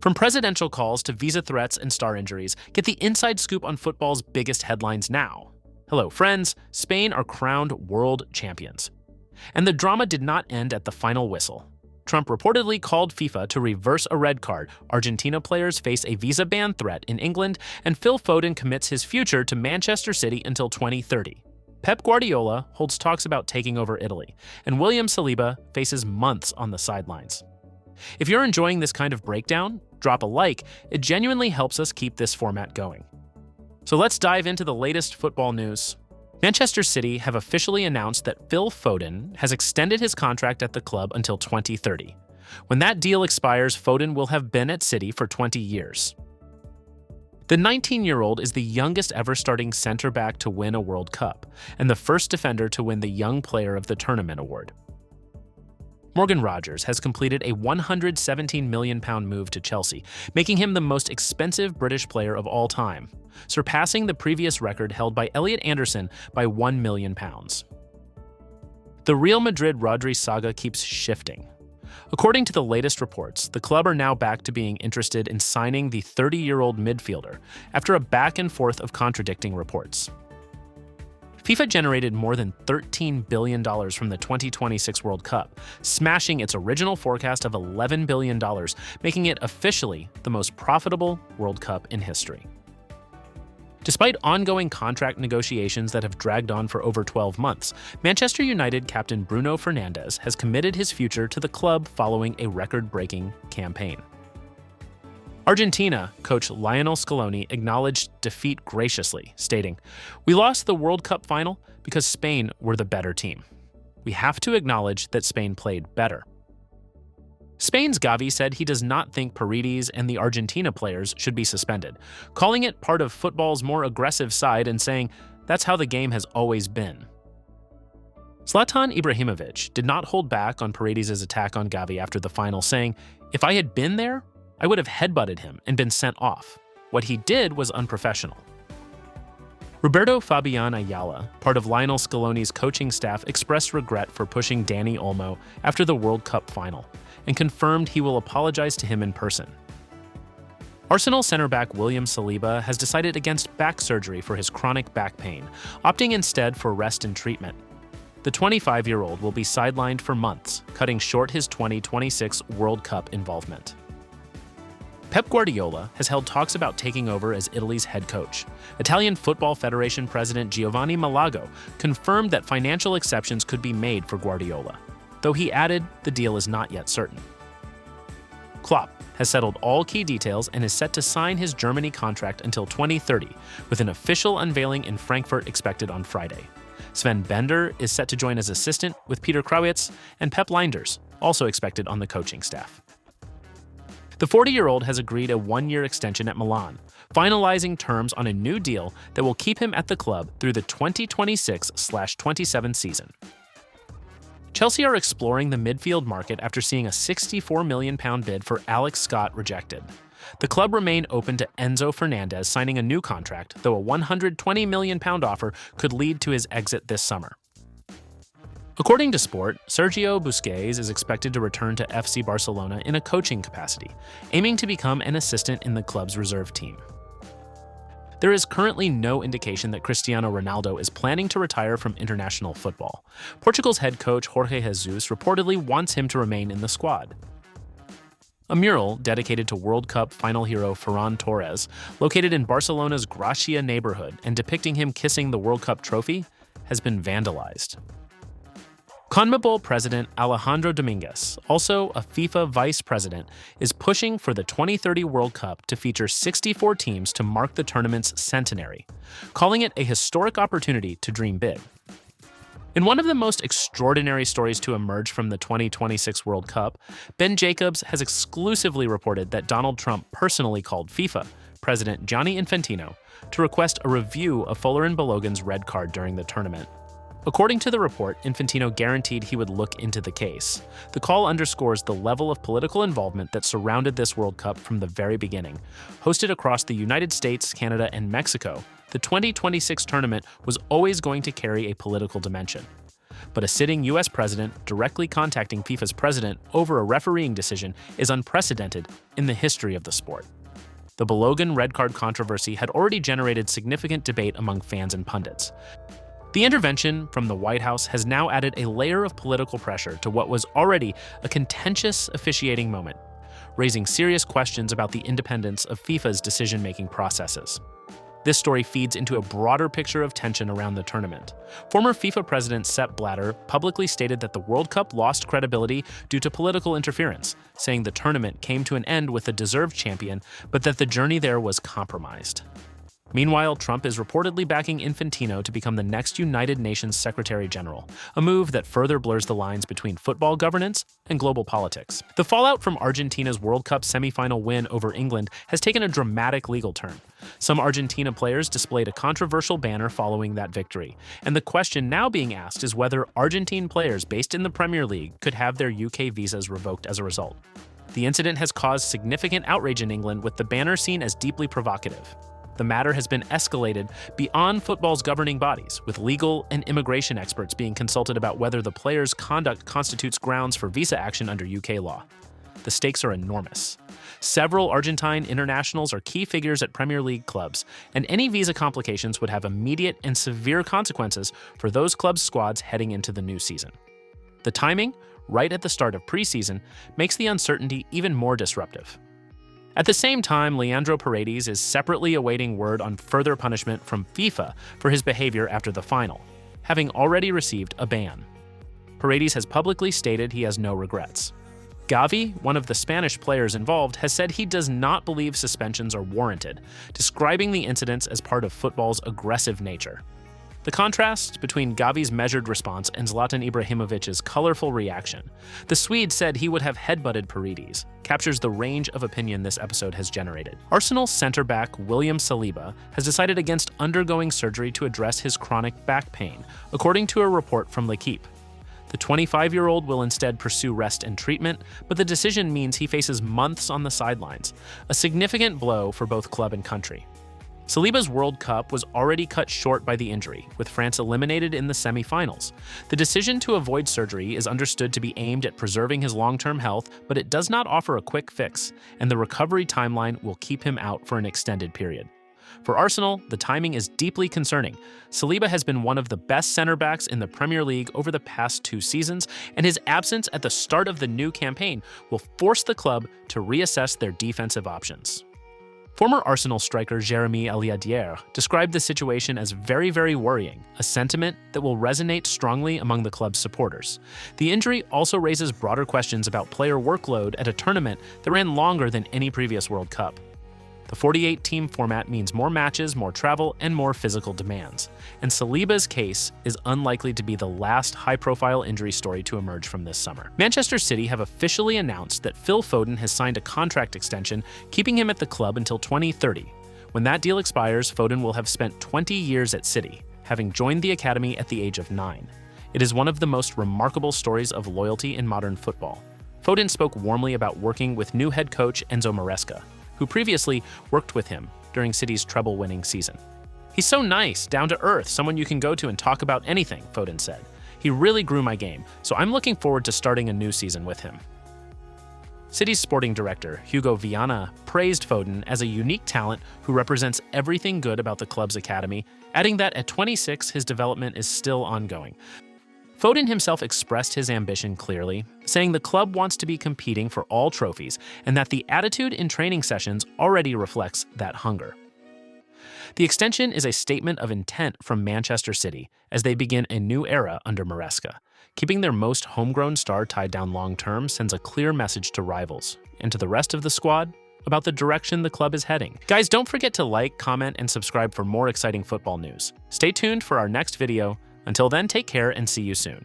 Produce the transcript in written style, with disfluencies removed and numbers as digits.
From presidential calls to visa threats and star injuries, get the inside scoop on football's biggest headlines now. Hello, friends. Spain are crowned world champions. And the drama did not end at the final whistle. Trump reportedly called FIFA to reverse a red card, Argentina players face a visa ban threat in England, and Phil Foden commits his future to Manchester City until 2030. Pep Guardiola holds talks about taking over Italy, and William Saliba faces months on the sidelines. If you're enjoying this kind of breakdown, drop a like. It genuinely helps us keep this format going. So let's dive into the latest football news. Manchester City have officially announced that Phil Foden has extended his contract at the club until 2030. When that deal expires, Foden will have been at City for 20 years. The 19-year-old is the youngest ever starting center-back to win a World Cup, and the first defender to win the Young Player of the Tournament award. Morgan Rogers has completed a £117 million move to Chelsea, making him the most expensive British player of all time, surpassing the previous record held by Elliot Anderson by £1 million. The Real Madrid Rodri saga keeps shifting. According to the latest reports, the club are now back to being interested in signing the 30-year-old midfielder after a back and forth of contradicting reports. FIFA generated more than $13 billion from the 2026 World Cup, smashing its original forecast of $11 billion, making it officially the most profitable World Cup in history. Despite ongoing contract negotiations that have dragged on for over 12 months, Manchester United captain Bruno Fernandes has committed his future to the club following a record-breaking campaign. Argentina coach Lionel Scaloni acknowledged defeat graciously, stating, "We lost the World Cup final because Spain were the better team. We have to acknowledge that Spain played better." Spain's Gavi said he does not think Paredes and the Argentina players should be suspended, calling it part of football's more aggressive side and saying, "That's how the game has always been." Zlatan Ibrahimovic did not hold back on Paredes' attack on Gavi after the final, saying, "If I had been there, I would have headbutted him and been sent off. What he did was unprofessional." Roberto Fabian Ayala, part of Lionel Scaloni's coaching staff, expressed regret for pushing Dani Olmo after the World Cup final and confirmed he will apologize to him in person. Arsenal center-back William Saliba has decided against back surgery for his chronic back pain, opting instead for rest and treatment. The 25-year-old will be sidelined for months, cutting short his 2026 World Cup involvement. Pep Guardiola has held talks about taking over as Italy's head coach. Italian Football Federation President Giovanni Malago confirmed that financial exceptions could be made for Guardiola, though he added the deal is not yet certain. Klopp has settled all key details and is set to sign his Germany contract until 2030, with an official unveiling in Frankfurt expected on Friday. Sven Bender is set to join as assistant with Peter Krawietz, and Pep Lijnders also expected on the coaching staff. The 40-year-old has agreed a one-year extension at Milan, finalizing terms on a new deal that will keep him at the club through the 2026/27 season. Chelsea are exploring the midfield market after seeing a £64 million bid for Alex Scott rejected. The club remain open to Enzo Fernandez signing a new contract, though a £120 million offer could lead to his exit this summer. According to Sport, Sergio Busquets is expected to return to FC Barcelona in a coaching capacity, aiming to become an assistant in the club's reserve team. There is currently no indication that Cristiano Ronaldo is planning to retire from international football. Portugal's head coach Jorge Jesus reportedly wants him to remain in the squad. A mural dedicated to World Cup final hero Ferran Torres, located in Barcelona's Gracia neighborhood and depicting him kissing the World Cup trophy, has been vandalized. CONMEBOL president Alejandro Dominguez, also a FIFA vice president, is pushing for the 2030 World Cup to feature 64 teams to mark the tournament's centenary, calling it a historic opportunity to dream big. In one of the most extraordinary stories to emerge from the 2026 World Cup, Ben Jacobs has exclusively reported that Donald Trump personally called FIFA President Gianni Infantino to request a review of Foden Balogun's red card during the tournament. According to the report, Infantino guaranteed he would look into the case. The call underscores the level of political involvement that surrounded this World Cup from the very beginning. Hosted across the United States, Canada, and Mexico, the 2026 tournament was always going to carry a political dimension. but a sitting US president directly contacting FIFA's president over a refereeing decision is unprecedented in the history of the sport. The Balogun red card controversy had already generated significant debate among fans and pundits. The intervention from the White House has now added a layer of political pressure to what was already a contentious officiating moment, raising serious questions about the independence of FIFA's decision-making processes. This story feeds into a broader picture of tension around the tournament. Former FIFA president Sepp Blatter publicly stated that the World Cup lost credibility due to political interference, saying the tournament came to an end with a deserved champion, but that the journey there was compromised. Meanwhile, Trump is reportedly backing Infantino to become the next United Nations Secretary General, a move that further blurs the lines between football governance and global politics. The fallout from Argentina's World Cup semifinal win over England has taken a dramatic legal turn. Some Argentina players displayed a controversial banner following that victory, and the question now being asked is whether Argentine players based in the Premier League could have their UK visas revoked as a result. The incident has caused significant outrage in England, with the banner seen as deeply provocative. The matter has been escalated beyond football's governing bodies, with legal and immigration experts being consulted about whether the players' conduct constitutes grounds for visa action under UK law. The stakes are enormous. Several Argentine internationals are key figures at Premier League clubs, and any visa complications would have immediate and severe consequences for those clubs' squads heading into the new season. The timing, right at the start of preseason, makes the uncertainty even more disruptive. At the same time, Leandro Paredes is separately awaiting word on further punishment from FIFA for his behavior after the final, having already received a ban. Paredes has publicly stated he has no regrets. Gavi, one of the Spanish players involved, has said he does not believe suspensions are warranted, describing the incidents as part of football's aggressive nature. The contrast between Gavi's measured response and Zlatan Ibrahimovic's colorful reaction. The Swede said he would have headbutted Paredes, captures the range of opinion this episode has generated. Arsenal center-back William Saliba has decided against undergoing surgery to address his chronic back pain, according to a report from L'Equipe. The 25-year-old will instead pursue rest and treatment, but the decision means he faces months on the sidelines, a significant blow for both club and country. Saliba's World Cup was already cut short by the injury, with France eliminated in the semi-finals. The decision to avoid surgery is understood to be aimed at preserving his long-term health, but it does not offer a quick fix, and the recovery timeline will keep him out for an extended period. For Arsenal, the timing is deeply concerning. Saliba has been one of the best center-backs in the Premier League over the past 2 seasons, and his absence at the start of the new campaign will force the club to reassess their defensive options. Former Arsenal striker Jérémy Aliadière described the situation as very, very worrying, a sentiment that will resonate strongly among the club's supporters. The injury also raises broader questions about player workload at a tournament that ran longer than any previous World Cup. The 48-team format means more matches, more travel, and more physical demands. And Saliba's case is unlikely to be the last high-profile injury story to emerge from this summer. Manchester City have officially announced that Phil Foden has signed a contract extension, keeping him at the club until 2030. When that deal expires, Foden will have spent 20 years at City, having joined the academy at the age of 9. It is one of the most remarkable stories of loyalty in modern football. Foden spoke warmly about working with new head coach Enzo Maresca, who previously worked with him during City's treble-winning season. "He's so nice, down to earth, someone you can go to and talk about anything," Foden said. "He really grew my game, so I'm looking forward to starting a new season with him." City's sporting director, Hugo Viana, praised Foden as a unique talent who represents everything good about the club's academy, adding that at 26, his development is still ongoing. Foden himself expressed his ambition clearly, saying the club wants to be competing for all trophies and that the attitude in training sessions already reflects that hunger. The extension is a statement of intent from Manchester City as they begin a new era under Maresca. Keeping their most homegrown star tied down long-term sends a clear message to rivals and to the rest of the squad about the direction the club is heading. Guys, don't forget to like, comment, and subscribe for more exciting football news. Stay tuned for our next video. Until then, take care and see you soon.